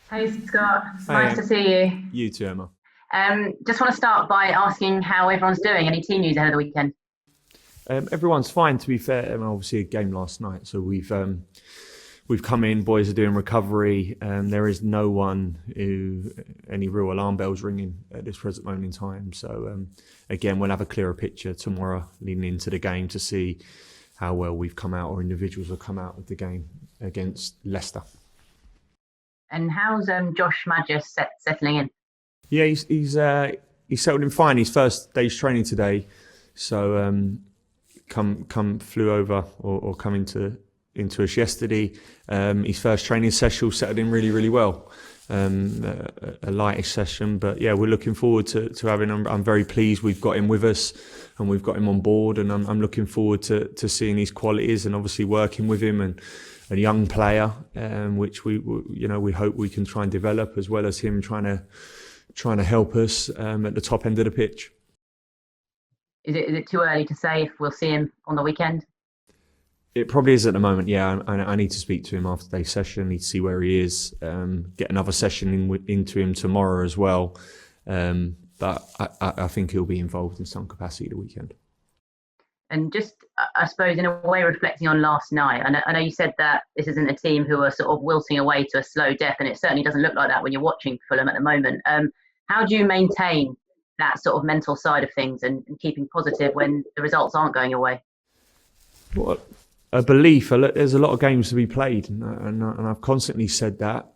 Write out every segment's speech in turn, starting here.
Hey Scott, Hi, nice to see you. you too, Emma. Just want to start by asking how everyone's doing. Any team news ahead of the weekend? Everyone's fine, to be fair. Obviously, a game last night, so we've come in. Boys are doing recovery. There is no one who any real alarm bells ringing at this present moment in time. So again, we'll have a clearer picture tomorrow, leading into the game, to see how well we've come out, or individuals have come out of the game against Leicester. And how's Josh Maja settling in? Yeah, he's settled in fine. His first day's training today, so come flew over or come into us yesterday. His first training session settled in really well. A lightish session, but yeah, we're looking forward to having him. I'm very pleased we've got him with us and we've got him on board, and I'm looking forward to seeing his qualities and obviously working with him, and a young player, which we hope we can try and develop, as well as him trying to help us at the top end of the pitch. Is it too early to say if we'll see him on the weekend? It probably is at the moment. Yeah, I need to speak to him after today's session. Need to see where he is. Get another session into him tomorrow as well. But I think he'll be involved in some capacity the weekend. And just, I suppose, in a way, reflecting on last night, I know you said that this isn't a team who are sort of wilting away to a slow death, and it certainly doesn't look like that when you're watching Fulham at the moment. How do you maintain that sort of mental side of things and keeping positive when the results aren't going your way? Well, a belief. There's a lot of games to be played, and I've constantly said that.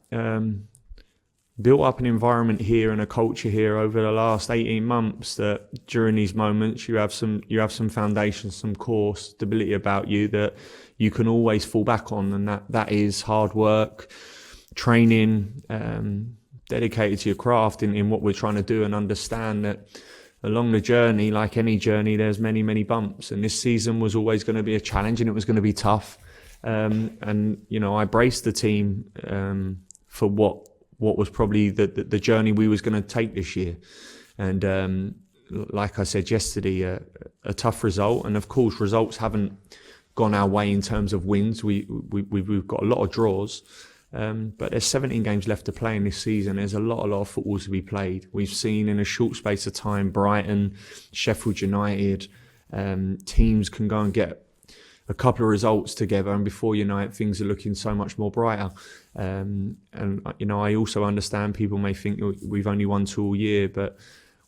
Built up an environment here and a culture here over the last 18 months that during these moments you have some foundations, some core stability about you that you can always fall back on, and that is hard work, training, dedicated to your craft in what we're trying to do, and understand that along the journey, like any journey, there's many bumps, and this season was always going to be a challenge, and it was going to be tough. And I braced the team for what was probably the journey we was going to take this year. And like I said yesterday, a tough result, and of course results haven't gone our way in terms of wins. We've got a lot of draws. But there's 17 games left to play in this season. There's a lot of football to be played. We've seen in a short space of time, Brighton, Sheffield United, teams can go and get a couple of results together, and before you know it, things are looking so much more brighter. And I also understand people may think we've only won 2 all year, but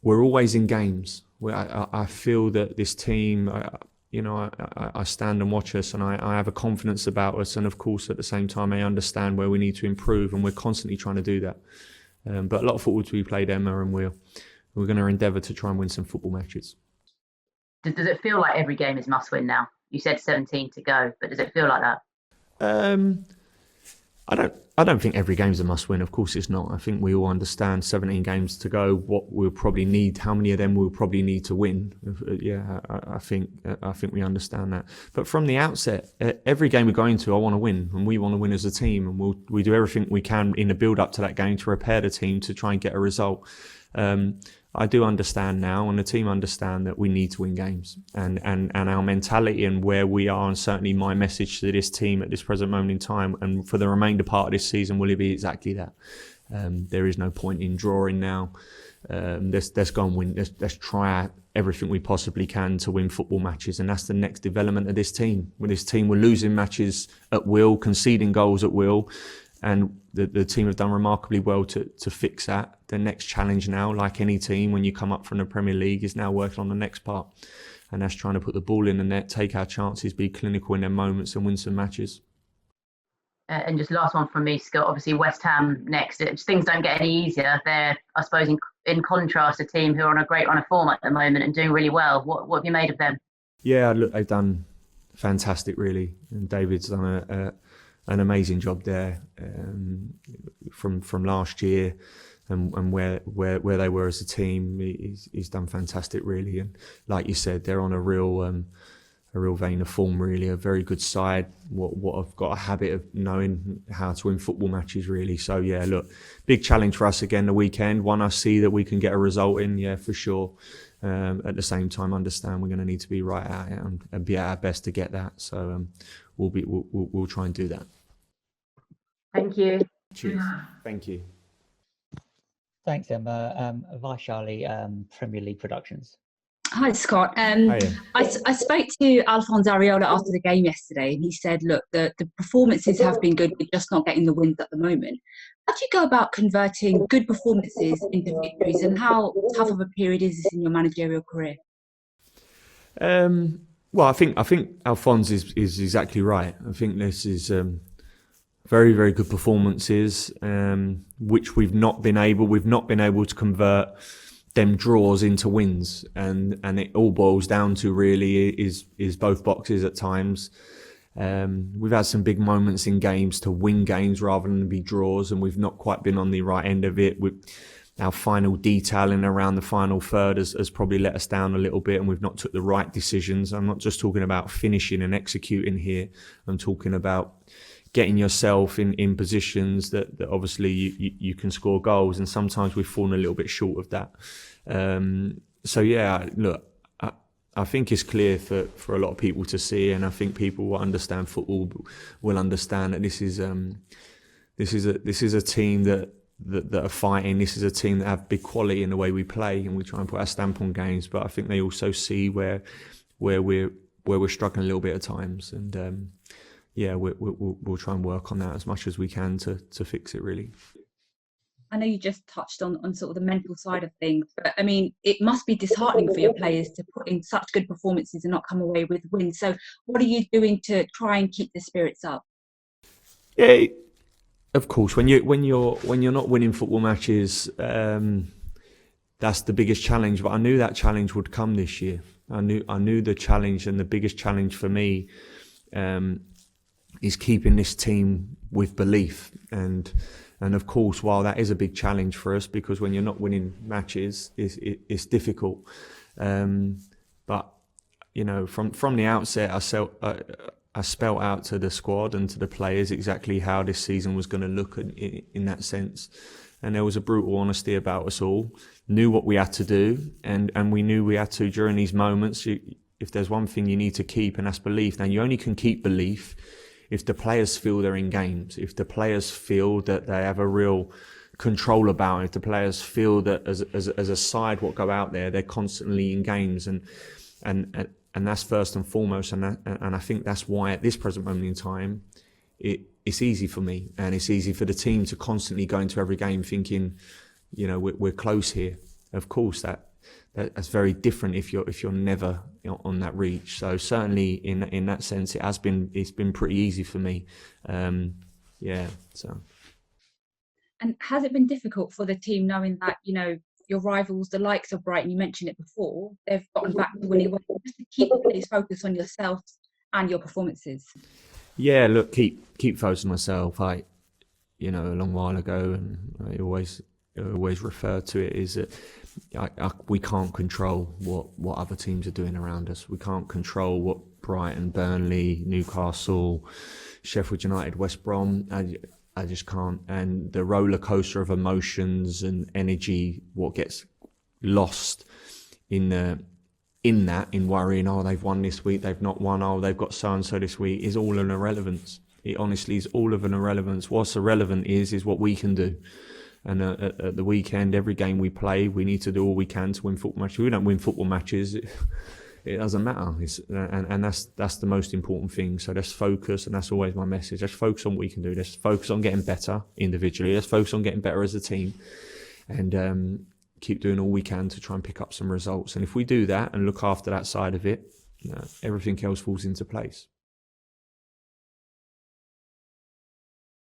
we're always in games. I feel that this team, I stand and watch us, and I have a confidence about us, and of course at the same time I understand where we need to improve, and we're constantly trying to do that. But a lot of football to be played, Emma, and we're going to endeavour to try and win some football matches. Does it feel like every game is must win now? You said 17 to go, but does it feel like that? I don't think every game's a must-win. Of course, it's not. I think we all understand 17 games to go. What we'll probably need, how many of them we'll probably need to win. Yeah, I think we understand that. But from the outset, every game we're going to, I want to win, and we want to win as a team, and we do everything we can in the build-up to that game to prepare the team to try and get a result. I do understand now, and the team understand that we need to win games, and our mentality and where we are, and certainly my message to this team at this present moment in time and for the remainder part of this season will be exactly that. There is no point in drawing now. Let's go and win. Let's try everything we possibly can to win football matches, and that's the next development of this team. With this team, we're losing matches at will, conceding goals at will. And the team have done remarkably well to fix that. The next challenge now, like any team, when you come up from the Premier League, is now working on the next part. And that's trying to put the ball in the net, take our chances, be clinical in their moments, and win some matches. And just last one from me, Scott. Obviously, West Ham next. Things don't get any easier. They're, I suppose, in contrast, a team who are on a great run of form at the moment and doing really well. What have you made of them? Yeah, look, they've done fantastic, really. And David's done an amazing job there from last year, and where they were as a team. He's done fantastic, really. And like you said, they're on a real vein of form, really. A very good side. What I've got a habit of knowing how to win football matches, really. So yeah, look, big challenge for us again the weekend. One I see that we can get a result in, yeah, for sure. At the same time, understand we're going to need to be right at it and be at our best to get that. So we'll try and do that. Thank you. Cheers. Thank you. Thanks, Emma. Vaishali, Premier League Productions. Hi, Scott. Hiya. I spoke to Alphonse Areola after the game yesterday, and he said, look, the performances have been good, we're just not getting the wins at the moment. How do you go about converting good performances into victories, and how tough of a period is this in your managerial career? Well, I think Alphonse is exactly right. I think this is very, very good performances, which we've not been able to convert them draws into wins, and it all boils down to really is both boxes at times. We've had some big moments in games to win games rather than be draws, and we've not quite been on the right end of it. Our final detailing around the final third has probably let us down a little bit, and we've not took the right decisions. I'm not just talking about finishing and executing here. I'm talking about getting yourself in positions that obviously you can score goals, and sometimes we've fallen a little bit short of that. So yeah, look, I think it's clear for a lot of people to see, and I think people will understand football will understand that this is a team that are fighting. This is a team that have big quality in the way we play, and we try and put our stamp on games. But I think they also see where we're struggling a little bit at times, and yeah, we'll try and work on that as much as we can to fix it, really. I know you just touched on sort of the mental side of things, but I mean, it must be disheartening for your players to put in such good performances and not come away with wins. So what are you doing to try and keep the spirits up? Yeah, of course, when you're not winning football matches, that's the biggest challenge. But I knew that challenge would come this year. I knew the challenge, and the biggest challenge for me is keeping this team with belief. And of course, while that is a big challenge for us, because when you're not winning matches, it's difficult. But you know, from the outset, I spelt out to the squad and to the players exactly how this season was going to look in that sense. And there was a brutal honesty about us all. Knew what we had to do, and we knew we had to during these moments. If there's one thing you need to keep, and that's belief. Now, you only can keep belief if the players feel they're in games, if the players feel that they have a real control about it, if the players feel that as a side what go out there, they're constantly in games, and that's first and foremost, and I think that's why at this present moment in time, it's easy for me, and it's easy for the team to constantly go into every game thinking, you know, we're close here. Of course, that's very different if you're never on that reach. So certainly in that sense, it's been pretty easy for me. Yeah. So. And has it been difficult for the team knowing that, you know, your rivals, the likes of Brighton, you mentioned it before, they've gotten back to winning ways, just to keep the players focused on yourselves and your performances? Yeah, look, keep focused on myself. A long while ago, and I always refer to it, is that we can't control what other teams are doing around us. We can't control what Brighton, Burnley, Newcastle, Sheffield United, West Brom. I just can't. And the roller coaster of emotions and energy, what gets lost in worrying, oh, they've won this week, they've not won, oh, they've got so-and-so this week, is all an irrelevance. It honestly is all of an irrelevance. What's irrelevant is what we can do. And at the weekend, every game we play, we need to do all we can to win football matches. If we don't win football matches, it doesn't matter. And that's the most important thing. So let's focus, and that's always my message. Let's focus on what we can do. Let's focus on getting better individually. Let's focus on getting better as a team, and keep doing all we can to try and pick up some results. And if we do that and look after that side of it, everything else falls into place.